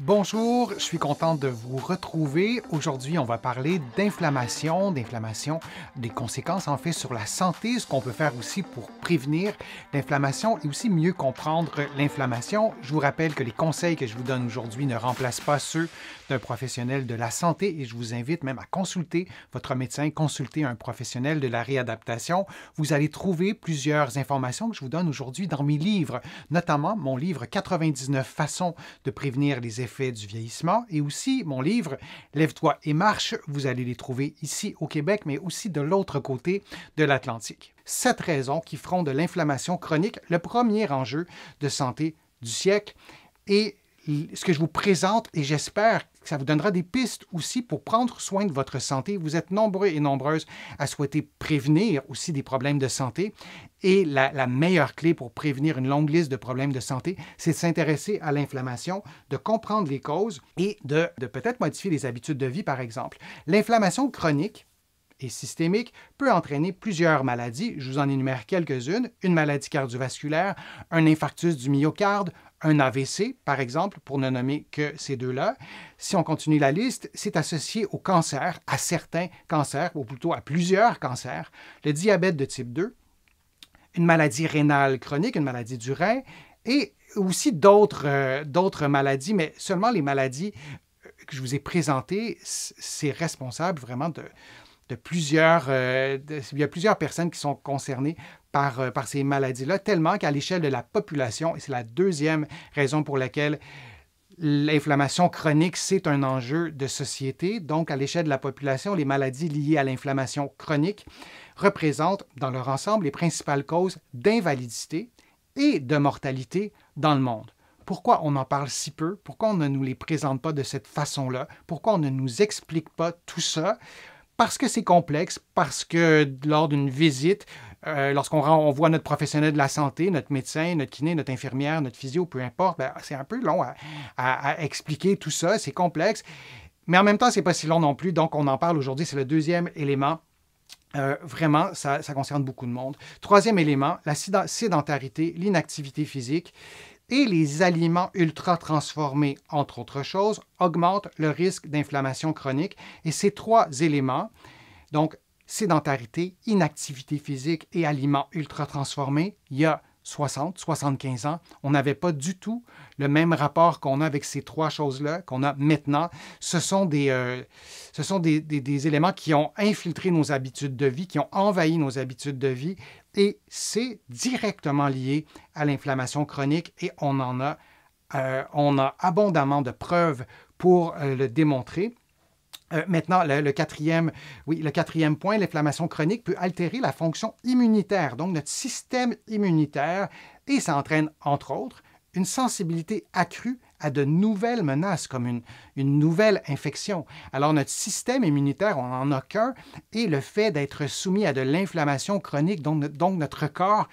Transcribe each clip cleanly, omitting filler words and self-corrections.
Bonjour, je suis content de vous retrouver. Aujourd'hui, on va parler d'inflammation, des conséquences en fait sur la santé, ce qu'on peut faire aussi pour prévenir l'inflammation et aussi mieux comprendre l'inflammation. Je vous rappelle que les conseils que je vous donne aujourd'hui ne remplacent pas ceux d'un professionnel de la santé et je vous invite même à consulter votre médecin, consulter un professionnel de la réadaptation. Vous allez trouver plusieurs informations que je vous donne aujourd'hui dans mes livres, notamment mon livre 99 façons de prévenir les effets du vieillissement et aussi mon livre Lève-toi et marche. Vous allez les trouver ici au Québec, mais aussi de l'autre côté de l'Atlantique. 7 raisons qui feront de l'inflammation chronique le premier enjeu de santé du siècle. Et ce que je vous présente, et j'espère que ça vous donnera des pistes aussi pour prendre soin de votre santé. Vous êtes nombreux et nombreuses à souhaiter prévenir aussi des problèmes de santé. Et la meilleure clé pour prévenir une longue liste de problèmes de santé, c'est de s'intéresser à l'inflammation, de comprendre les causes et de peut-être modifier les habitudes de vie, par exemple. L'inflammation chronique et systémique peut entraîner plusieurs maladies. Je vous en énumère quelques-unes. Une maladie cardiovasculaire, un infarctus du myocarde, un AVC, par exemple, pour ne nommer que ces deux-là. Si on continue la liste, c'est associé au cancer, à certains cancers, ou plutôt à plusieurs cancers, le diabète de type 2, une maladie rénale chronique, une maladie du rein, et aussi d'autres maladies, mais seulement les maladies que je vous ai présentées, c'est responsable vraiment de plusieurs, il y a plusieurs personnes qui sont concernées par ces maladies-là, tellement qu'à l'échelle de la population, et c'est la deuxième raison pour laquelle l'inflammation chronique, c'est un enjeu de société. Donc, à l'échelle de la population, les maladies liées à l'inflammation chronique représentent dans leur ensemble les principales causes d'invalidité et de mortalité dans le monde. Pourquoi on en parle si peu? Pourquoi on ne nous les présente pas de cette façon-là? Pourquoi on ne nous explique pas tout ça? Parce que c'est complexe, parce que lors d'une visite, lorsqu'on voit notre professionnel de la santé, notre médecin, notre kiné, notre infirmière, notre physio, peu importe, c'est un peu long à expliquer tout ça, c'est complexe. Mais en même temps, ce n'est pas si long non plus, donc on en parle aujourd'hui, c'est le deuxième élément. Vraiment, ça concerne beaucoup de monde. Troisième élément, la sédentarité, l'inactivité physique et les aliments ultra transformés, entre autres choses, augmentent le risque d'inflammation chronique. Et ces trois éléments, donc sédentarité, inactivité physique et aliments ultra transformés, il y a 60, 75 ans, on n'avait pas du tout le même rapport qu'on a avec ces trois choses-là qu'on a maintenant. Ce sont des éléments qui ont infiltré nos habitudes de vie, qui ont envahi nos habitudes de vie, et c'est directement lié à l'inflammation chronique et on a abondamment de preuves pour le démontrer. Maintenant, le quatrième point, l'inflammation chronique peut altérer la fonction immunitaire, donc notre système immunitaire, et ça entraîne, entre autres, une sensibilité accrue à de nouvelles menaces, comme une nouvelle infection. Alors, notre système immunitaire, on n'en a qu'un, et le fait d'être soumis à de l'inflammation chronique, donc notre corps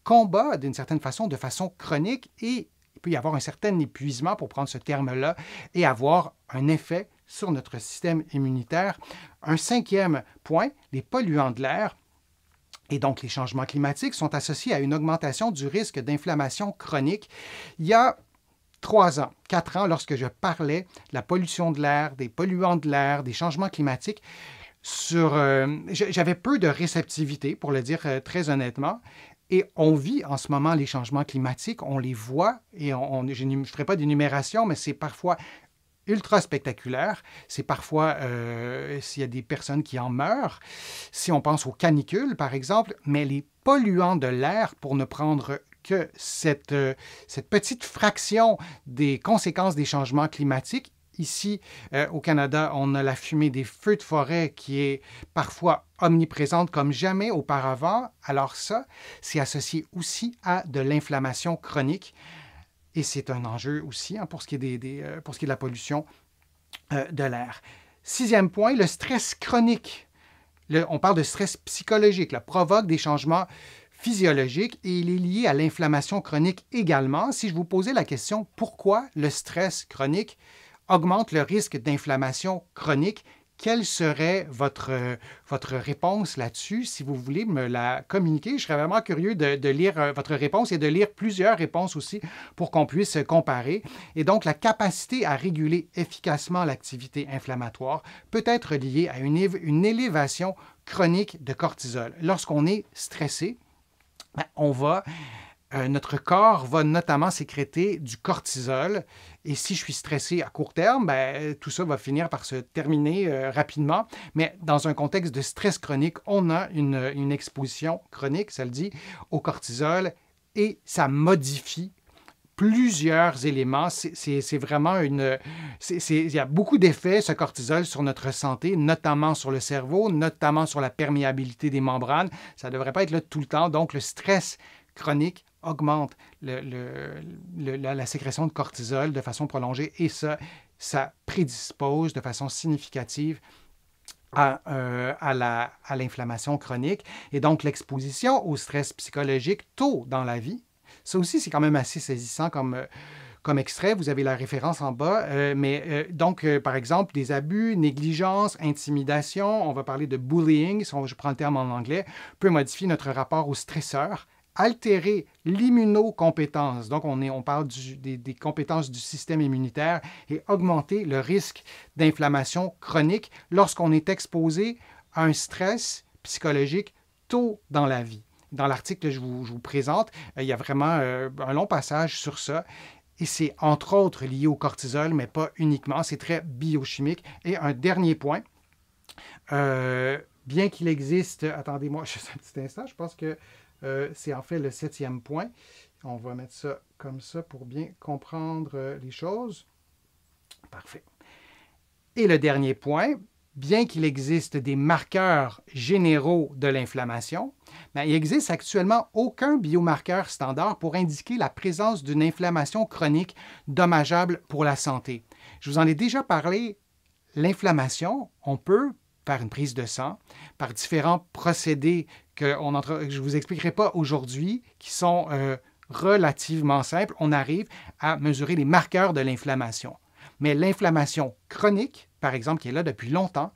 combat d'une certaine façon, de façon chronique, et il peut y avoir un certain épuisement, pour prendre ce terme-là, et avoir un effet sur notre système immunitaire. Un cinquième point, les polluants de l'air et donc les changements climatiques sont associés à une augmentation du risque d'inflammation chronique. Il y a 3 ans, 4 ans, lorsque je parlais de la pollution de l'air, des polluants de l'air, des changements climatiques, j'avais peu de réceptivité, pour le dire très honnêtement. Et on vit en ce moment les changements climatiques, on les voit, et je ne ferai pas d'énumération, mais c'est parfois ultra spectaculaire. C'est parfois, s'il y a des personnes qui en meurent, si on pense aux canicules, par exemple, mais les polluants de l'air, pour ne prendre que cette petite fraction des conséquences des changements climatiques. Ici, au Canada, on a la fumée des feux de forêt qui est parfois omniprésente comme jamais auparavant. Alors ça, c'est associé aussi à de l'inflammation chronique. Et c'est un enjeu aussi pour ce qui est pour ce qui est de la pollution de l'air. 6e point, le stress chronique. On parle de stress psychologique, provoque des changements physiologiques et il est lié à l'inflammation chronique également. Si je vous posais la question pourquoi le stress chronique augmente le risque d'inflammation chronique, quelle serait votre réponse là-dessus? Si vous voulez me la communiquer, je serais vraiment curieux de lire votre réponse et de lire plusieurs réponses aussi pour qu'on puisse comparer. Et donc, la capacité à réguler efficacement l'activité inflammatoire peut être liée à une élévation chronique de cortisol. Lorsqu'on est stressé, notre corps va notamment sécréter du cortisol. Et si je suis stressé à court terme, tout ça va finir par se terminer rapidement. Mais dans un contexte de stress chronique, on a une exposition chronique, ça le dit, au cortisol et ça modifie plusieurs éléments. C'est vraiment il y a beaucoup d'effets, ce cortisol, sur notre santé, notamment sur le cerveau, notamment sur la perméabilité des membranes. Ça ne devrait pas être là tout le temps. Donc, le stress chronique augmente la sécrétion de cortisol de façon prolongée et ça prédispose de façon significative à l'inflammation chronique. Et donc, l'exposition au stress psychologique tôt dans la vie, ça aussi, c'est quand même assez saisissant comme extrait. Vous avez la référence en bas. Donc, par exemple, des abus, négligence, intimidation, on va parler de bullying, si je prends le terme en anglais, peut modifier notre rapport au stresseur, altérer l'immunocompétence, donc on parle des compétences du système immunitaire, et augmenter le risque d'inflammation chronique lorsqu'on est exposé à un stress psychologique tôt dans la vie. Dans l'article que je vous présente, il y a vraiment un long passage sur ça. Et c'est entre autres lié au cortisol, mais pas uniquement. C'est très biochimique. Et un dernier point, bien qu'il existe... Attendez-moi juste un petit instant, je pense que c'est en fait le 7e point. On va mettre ça comme ça pour bien comprendre les choses. Parfait. Et le dernier point, bien qu'il existe des marqueurs généraux de l'inflammation, il n'existe actuellement aucun biomarqueur standard pour indiquer la présence d'une inflammation chronique dommageable pour la santé. Je vous en ai déjà parlé, l'inflammation, on peut faire une prise de sang par différents procédés que je ne vous expliquerai pas aujourd'hui, qui sont relativement simples. On arrive à mesurer les marqueurs de l'inflammation. Mais l'inflammation chronique, par exemple, qui est là depuis longtemps,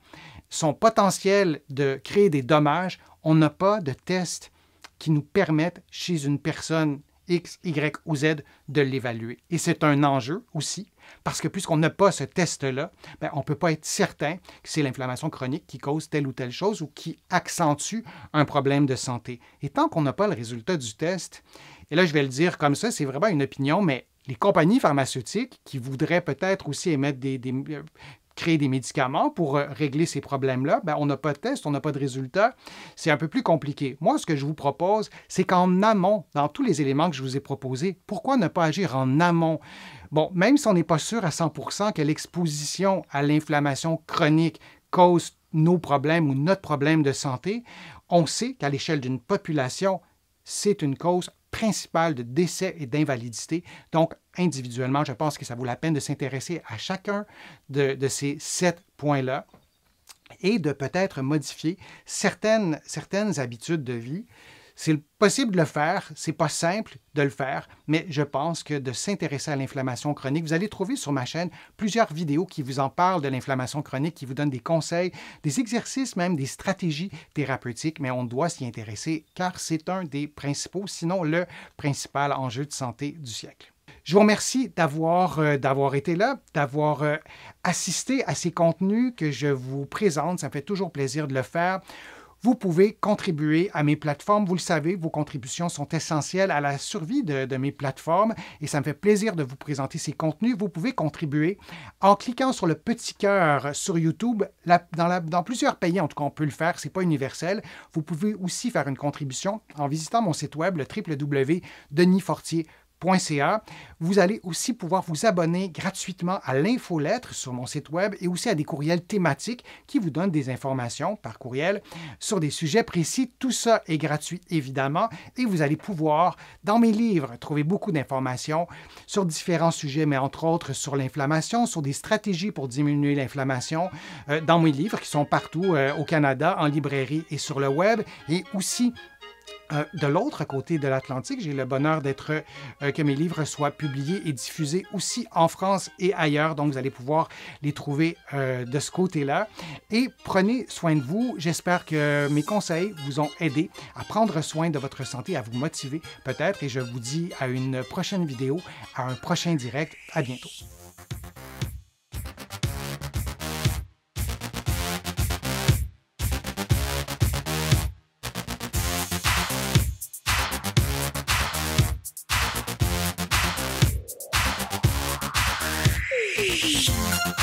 son potentiel de créer des dommages, on n'a pas de tests qui nous permettent, chez une personne X, Y ou Z, de l'évaluer. Et c'est un enjeu aussi, parce que puisqu'on n'a pas ce test-là, on ne peut pas être certain que c'est l'inflammation chronique qui cause telle ou telle chose ou qui accentue un problème de santé. Et tant qu'on n'a pas le résultat du test, et là je vais le dire comme ça, c'est vraiment une opinion, mais les compagnies pharmaceutiques qui voudraient peut-être aussi émettre créer des médicaments pour régler ces problèmes-là, on n'a pas de test, on n'a pas de résultat. C'est un peu plus compliqué. Moi, ce que je vous propose, c'est qu'en amont, dans tous les éléments que je vous ai proposés, pourquoi ne pas agir en amont? Bon, même si on n'est pas sûr à 100% que l'exposition à l'inflammation chronique cause nos problèmes ou notre problème de santé, on sait qu'à l'échelle d'une population, c'est une cause principale de décès et d'invalidité. Donc, individuellement, je pense que ça vaut la peine de s'intéresser à chacun de ces 7 points-là et de peut-être modifier certaines habitudes de vie. C'est possible de le faire, c'est pas simple de le faire, mais je pense que de s'intéresser à l'inflammation chronique, vous allez trouver sur ma chaîne plusieurs vidéos qui vous en parlent de l'inflammation chronique, qui vous donnent des conseils, des exercices, même des stratégies thérapeutiques, mais on doit s'y intéresser car c'est un des principaux, sinon le principal enjeu de santé du siècle. Je vous remercie d'avoir été là, d'avoir assisté à ces contenus que je vous présente. Ça me fait toujours plaisir de le faire. Vous pouvez contribuer à mes plateformes. Vous le savez, vos contributions sont essentielles à la survie de mes plateformes et ça me fait plaisir de vous présenter ces contenus. Vous pouvez contribuer en cliquant sur le petit cœur sur YouTube. Dans plusieurs pays, en tout cas, on peut le faire. Ce n'est pas universel. Vous pouvez aussi faire une contribution en visitant mon site web, le www.denisfortier.ca. Vous allez aussi pouvoir vous abonner gratuitement à l'infolettre sur mon site web et aussi à des courriels thématiques qui vous donnent des informations par courriel sur des sujets précis. Tout ça est gratuit, évidemment, et vous allez pouvoir, dans mes livres, trouver beaucoup d'informations sur différents sujets, mais entre autres sur l'inflammation, sur des stratégies pour diminuer l'inflammation, dans mes livres qui sont partout au Canada, en librairie et sur le web, et aussi De l'autre côté de l'Atlantique, j'ai le bonheur que mes livres soient publiés et diffusés aussi en France et ailleurs. Donc, vous allez pouvoir les trouver de ce côté-là. Et prenez soin de vous. J'espère que mes conseils vous ont aidé à prendre soin de votre santé, à vous motiver peut-être. Et je vous dis à une prochaine vidéo, à un prochain direct. À bientôt. Shh.